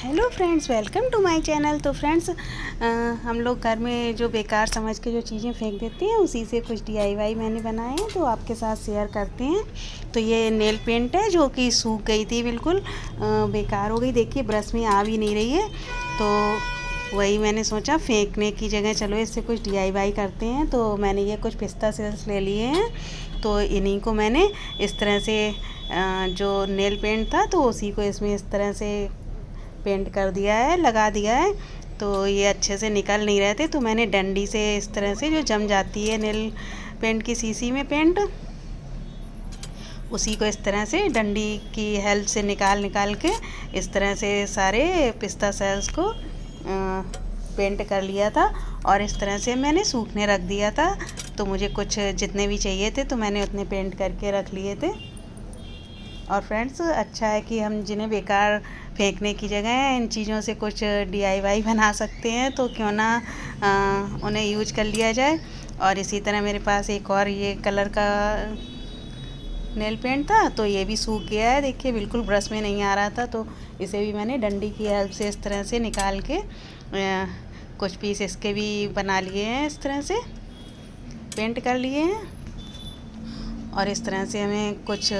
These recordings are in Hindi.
Hello friends, welcome to my channel. तो फ्रेंड्स, हम लोग घर में जो बेकार समझ के जो चीज़ें फेंक देते हैं उसी से कुछ डीआईवाई मैंने बनाए हैं तो आपके साथ शेयर करते हैं। तो ये नेल पेंट है जो कि सूख गई थी, बिल्कुल बेकार हो गई। देखिए ब्रश में आ भी नहीं रही है, तो वही मैंने सोचा फेंकने की जगह चलो इससे कुछ डीआईवाई करते हैं। तो मैंने ये कुछ पिस्ता सेल्स ले लिए हैं, तो इन्हीं को मैंने इस तरह से जो नेल पेंट था तो उसी को इसमें इस तरह से पेंट कर दिया है, लगा दिया है। तो ये अच्छे से निकल नहीं रहे थे, तो मैंने डंडी से इस तरह से जो जम जाती है नेल पेंट की शीशी में पेंट, उसी को इस तरह से डंडी की हेल्प से निकाल के इस तरह से सारे पिस्ता सेल्स को पेंट कर लिया था। और इस तरह से मैंने सूखने रख दिया था। तो मुझे कुछ जितने भी चाहिए थे तो मैंने उतने पेंट करके रख लिए थे। और फ्रेंड्स, अच्छा है कि हम जिन्हें बेकार फेंकने की जगह इन चीज़ों से कुछ डीआईवाई बना सकते हैं, तो क्यों ना उन्हें यूज कर लिया जाए। और इसी तरह मेरे पास एक और ये कलर का नेल पेंट था, तो ये भी सूख गया है। देखिए बिल्कुल ब्रश में नहीं आ रहा था, तो इसे भी मैंने डंडी की हेल्प से इस तरह से निकाल के कुछ पीस इसके भी बना लिए हैं, इस तरह से पेंट कर लिए हैं। और इस तरह से हमें कुछ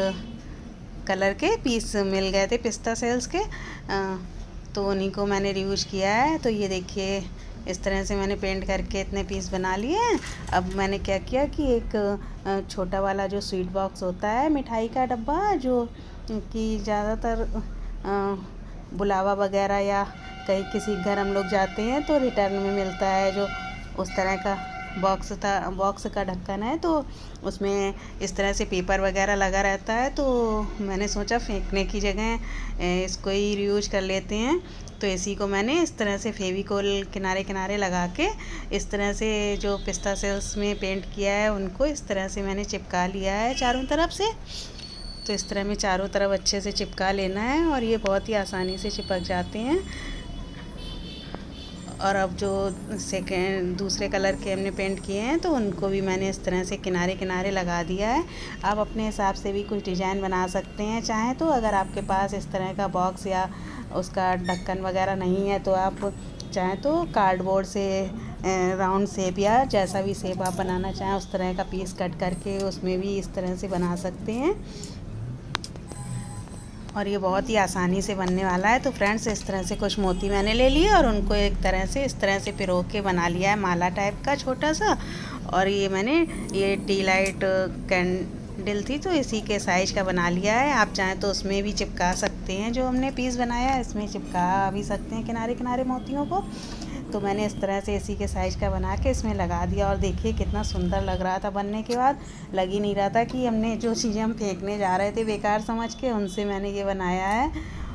कलर के पीस मिल गए थे पिस्ता सेल्स के, तो उन्हीं को मैंने रीयूज किया है। तो ये देखिए इस तरह से मैंने पेंट करके इतने पीस बना लिए हैं। अब मैंने क्या किया कि एक छोटा वाला जो स्वीट बॉक्स होता है, मिठाई का डब्बा, जो कि ज़्यादातर बुलावा वगैरह या कहीं किसी घर हम लोग जाते हैं तो रिटर्न में मिलता है, जो उस तरह का बॉक्स था, बॉक्स का ढक्कन है, तो उसमें इस तरह से पेपर वगैरह लगा रहता है। तो मैंने सोचा फेंकने की जगह इसको ही रीयूज कर लेते हैं। तो इसी को मैंने इस तरह से फेविकोल किनारे किनारे लगा के इस तरह से जो पिस्ता सेल्स में पेंट किया है उनको इस तरह से मैंने चिपका लिया है चारों तरफ से। तो इस तरह में चारों तरफ अच्छे से चिपका लेना है और ये बहुत ही आसानी से चिपक जाते हैं। और अब जो दूसरे कलर के हमने पेंट किए हैं तो उनको भी मैंने इस तरह से किनारे किनारे लगा दिया है। आप अपने हिसाब से भी कुछ डिज़ाइन बना सकते हैं चाहें तो। अगर आपके पास इस तरह का बॉक्स या उसका ढक्कन वगैरह नहीं है तो आप चाहें तो कार्डबोर्ड से राउंड शेप या जैसा भी शेप आप बनाना चाहें उस तरह का पीस कट करके उसमें भी इस तरह से बना सकते हैं। और ये बहुत ही आसानी से बनने वाला है। तो फ्रेंड्स, इस तरह से कुछ मोती मैंने ले लिए और उनको एक तरह से इस तरह से पिरो के बना लिया है माला टाइप का छोटा सा। और ये मैंने ये टी लाइट कैंडल थी तो इसी के साइज का बना लिया है। आप चाहें तो उसमें भी चिपका सकते हैं, जो हमने पीस बनाया है इसमें चिपका भी सकते हैं किनारे किनारे मोतियों को। तो मैंने इस तरह से इसी के साइज़ का बना के इसमें लगा दिया और देखिए कितना सुंदर लग रहा था बनने के बाद। लग ही नहीं रहा था कि हमने जो चीज़ें हम फेंकने जा रहे थे बेकार समझ के, उनसे मैंने ये बनाया है।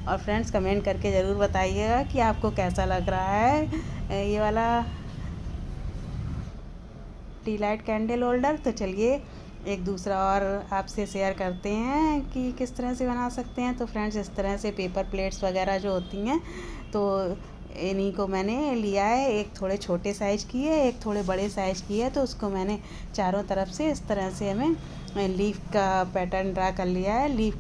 और फ्रेंड्स, कमेंट करके ज़रूर बताइएगा कि आपको कैसा लग रहा है ये वाला टी लाइट कैंडल होल्डर। तो चलिए एक दूसरा और आपसे शेयर करते हैं कि किस तरह से बना सकते हैं। तो फ्रेंड्स, इस तरह से पेपर प्लेट्स वगैरह जो होती हैं तो इन्हीं को मैंने लिया है। एक थोड़े छोटे साइज़ की है, एक थोड़े बड़े साइज़ की है। तो उसको मैंने चारों तरफ से इस तरह से हमें लीफ का पैटर्न ड्रा कर लिया है, लीफ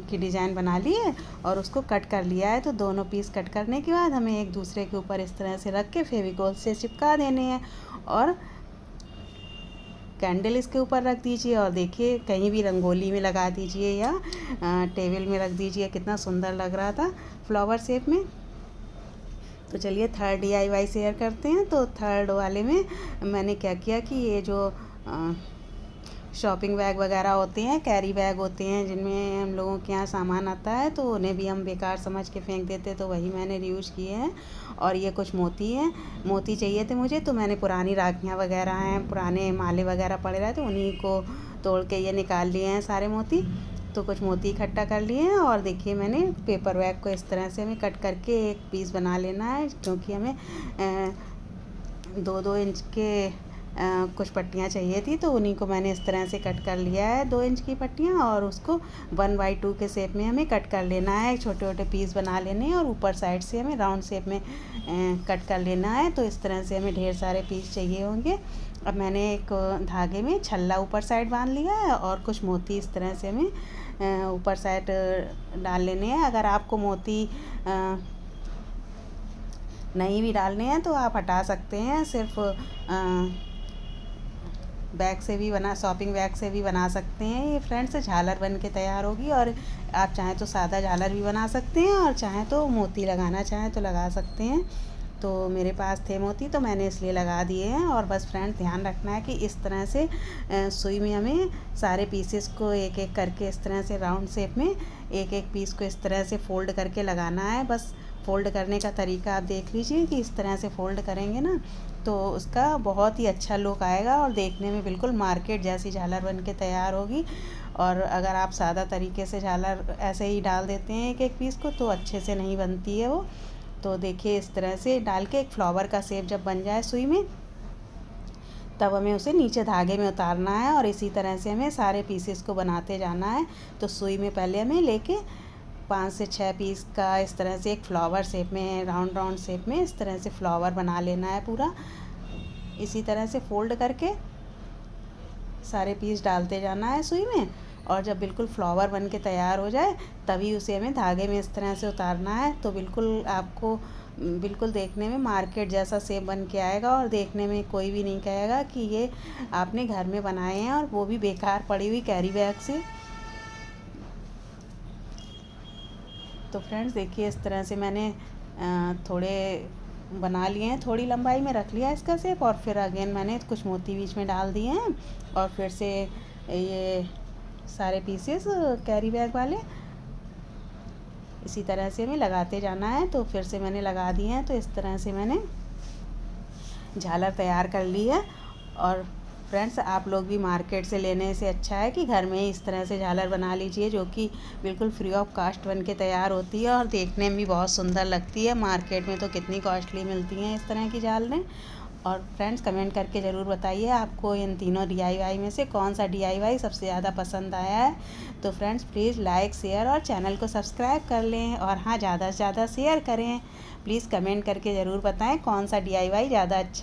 की डिज़ाइन बना ली है और उसको कट कर लिया है। तो दोनों पीस कट करने के बाद हमें एक दूसरे के ऊपर इस तरह से रख के फेविकोल से चिपका देने हैं और कैंडल इसके ऊपर रख दीजिए। और देखिए कहीं भी रंगोली में लगा दीजिए या टेबल में रख दीजिए। कितना सुंदर लग रहा था फ्लावर शेप में। तो चलिए थर्ड डीआईवाई शेयर करते हैं। तो थर्ड वाले में मैंने क्या किया कि ये जो शॉपिंग बैग वगैरह होते हैं, कैरी बैग होते हैं जिनमें हम लोगों के यहाँ सामान आता है, तो उन्हें भी हम बेकार समझ के फेंक देते, तो वही मैंने रीयूज किए हैं। और ये कुछ मोती हैं, मोती चाहिए थे मुझे, तो मैंने पुरानी राखियाँ वगैरह हैं, पुराने माले वगैरह पड़े रहे, तो उन्हीं को तोड़ के ये निकाल लिए हैं सारे मोती। तो कुछ मोती इकट्ठा कर लिए हैं। और देखिए मैंने पेपर बैग को इस तरह से हमें कट करके एक पीस बना लेना है, क्योंकि हमें 2-2 इंच के कुछ पट्टियाँ चाहिए थी, तो उन्हीं को मैंने इस तरह से कट कर लिया है 2 इंच की पट्टियाँ। और उसको 1/2 के शेप में हमें कट कर लेना है, छोटे छोटे पीस बना लेने हैं और ऊपर साइड से हमें राउंड शेप में कट कर लेना है। तो इस तरह से हमें ढेर सारे पीस चाहिए होंगे। अब मैंने एक धागे में छल्ला ऊपर साइड बांध लिया है और कुछ मोती इस तरह से हमें ऊपर साइड डाल लेने हैं। अगर आपको मोती नहीं भी डालने हैं तो आप हटा सकते हैं, सिर्फ बैग से भी शॉपिंग बैग से भी बना सकते हैं। ये फ्रेंड्स झालर बन के तैयार होगी, और आप चाहें तो सादा झालर भी बना सकते हैं, और चाहें तो मोती लगाना चाहें तो लगा सकते हैं। तो मेरे पास थे मोती तो मैंने इसलिए लगा दिए हैं। और बस फ्रेंड्स ध्यान रखना है कि इस तरह से सुई में हमें सारे पीसेस को एक एक करके इस तरह से राउंड शेप में एक एक पीस को इस तरह से फ़ोल्ड करके लगाना है। बस फ़ोल्ड करने का तरीका आप देख लीजिए कि इस तरह से फ़ोल्ड करेंगे ना तो उसका बहुत ही अच्छा लुक आएगा, और देखने में बिल्कुल मार्केट जैसी झालर बन के तैयार होगी। और अगर आप सादा तरीके से झालर ऐसे ही डाल देते हैं एक एक पीस को तो अच्छे से नहीं बनती है वो। तो देखिए इस तरह से डाल के एक फ्लावर का शेप जब बन जाए सुई में, तब हमें उसे नीचे धागे में उतारना है, और इसी तरह से हमें सारे पीसेस को बनाते जाना है। तो सुई में पहले हमें लेके 5 से 6 पीस का इस तरह से एक फ्लावर शेप में राउंड शेप में इस तरह से फ्लावर बना लेना है पूरा। इसी तरह से फ़ोल्ड करके सारे पीस डालते जाना है सुई में, और जब बिल्कुल फ्लावर बन के तैयार हो जाए तभी उसे हमें धागे में इस तरह से उतारना है। तो बिल्कुल आपको बिल्कुल देखने में मार्केट जैसा शेप बन के आएगा, और देखने में कोई भी नहीं कहेगा कि ये आपने घर में बनाए हैं, और वो भी बेकार पड़ी हुई कैरी बैग से। तो फ्रेंड्स देखिए इस तरह से मैंने थोड़े बना लिए हैं, थोड़ी लंबाई में रख लिया इसका शेप, और फिर अगेन मैंने कुछ मोती बीच में डाल दिए हैं, और फिर से ये सारे पीसेस कैरी बैग वाले इसी तरह से हमें लगाते जाना है। तो फिर से मैंने लगा दिए हैं। तो इस तरह से मैंने झालर तैयार कर ली है। और फ्रेंड्स आप लोग भी मार्केट से लेने से अच्छा है कि घर में ही इस तरह से झालर बना लीजिए, जो कि बिल्कुल फ्री ऑफ कास्ट बन के तैयार होती है, और देखने में भी बहुत सुंदर लगती है। मार्केट में तो कितनी कॉस्टली मिलती हैं इस तरह की झालरें। और फ्रेंड्स कमेंट करके ज़रूर बताइए आपको इन तीनों DIY में से कौन सा DIY सबसे ज़्यादा पसंद आया है। तो फ्रेंड्स प्लीज़ लाइक शेयर और चैनल को सब्सक्राइब कर लें, और हाँ ज़्यादा से ज़्यादा शेयर करें। प्लीज़ कमेंट करके ज़रूर बताएं कौन सा DIY ज़्यादा अच्छा